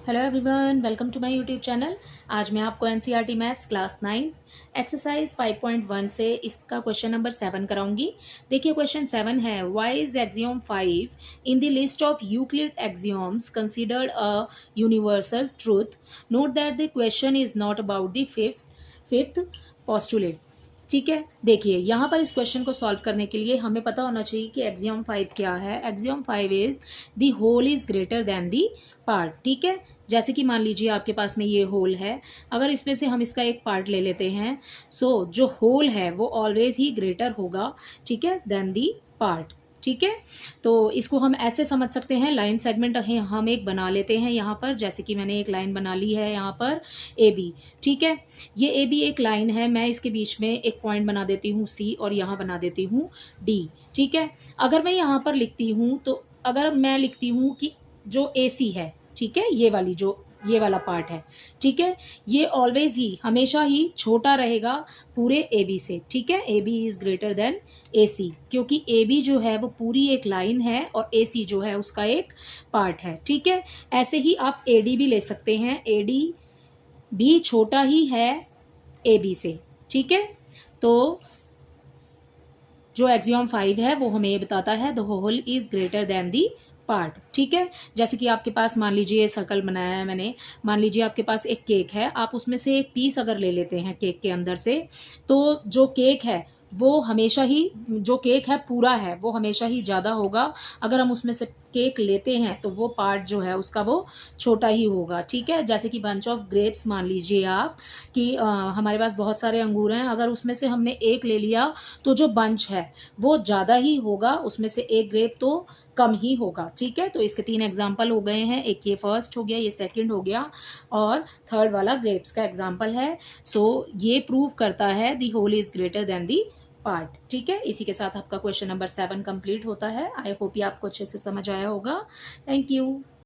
Hello everyone, welcome to my YouTube channel. आज मैं आपको एनसीईआरटी मैथ्स क्लास 9 एक्सरसाइज 5.1 से इसका क्वेश्चन नंबर 7 कराऊंगी। देखिए क्वेश्चन 7 है, why is axiom 5 in the list of Euclid axioms considered a universal truth. Note that the question is not about the fifth postulate. ठीक है, देखिए यहाँ पर इस क्वेश्चन को सॉल्व करने के लिए हमें पता होना चाहिए कि एक्सियोम 5 क्या है। Axiom 5 is the whole is greater than the part. ठीक है, जैसे कि मान लीजिए आपके पास में ये होल है, अगर इसमें से हम इसका एक पार्ट ले लेते हैं, सो जो होल है वो ऑलवेज ही ग्रेटर होगा, ठीक है, देन दी पार्ट। ठीक है, तो इसको हम ऐसे समझ सकते हैं, लाइन सेगमेंट हम एक बना लेते हैं यहाँ पर। जैसे कि मैंने एक लाइन बना ली है यहाँ पर ए बी। ठीक है, ये ए बी एक लाइन है, मैं इसके बीच में एक पॉइंट बना देती हूँ सी और यहाँ बना देती हूँ डी। ठीक है, अगर मैं यहाँ पर लिखती हूँ तो अगर मैं लिखती हूँ कि जो ए सी है, ठीक है, ये वाली जो ये वाला पार्ट है, ठीक है, ये ऑलवेज ही हमेशा ही छोटा रहेगा पूरे ए बी से। ठीक है, A B is greater than A C, क्योंकि ए बी जो है वो पूरी एक लाइन है और ए सी जो है उसका एक पार्ट है। ठीक है, ऐसे ही आप ए डी भी ले सकते हैं, ए डी भी छोटा ही है ए बी से। ठीक है, तो जो एक्सियोम 5 है वो हमें ये बताता है the whole is greater than the part. ठीक है, जैसे कि आपके पास मान लीजिए सर्कल बनाया है मैंने, मान लीजिए आपके पास एक केक है, आप उसमें से एक पीस अगर ले लेते हैं केक के अंदर से, तो जो केक है वो हमेशा ही, जो केक है पूरा है वो हमेशा ही ज़्यादा होगा। अगर हम उसमें से केक लेते हैं तो वो पार्ट जो है उसका वो छोटा ही होगा। ठीक है, जैसे कि बंच ऑफ ग्रेप्स मान लीजिए आप कि हमारे पास बहुत सारे अंगूर हैं, अगर उसमें से हमने एक ले लिया तो जो बंच है वो ज़्यादा ही होगा, उसमें से एक ग्रेप तो कम ही होगा। ठीक है, तो इसके 3 एग्जाम्पल हो गए हैं, एक ये फर्स्ट हो गया, ये सेकंड हो गया और थर्ड वाला ग्रेप्स का एग्जाम्पल है। सो ये प्रूव करता है the whole is greater than the part. ठीक है, इसी के साथ आपका क्वेश्चन नंबर 7 कंप्लीट होता है। आई होप ये आपको अच्छे से समझ आया होगा। Thank you.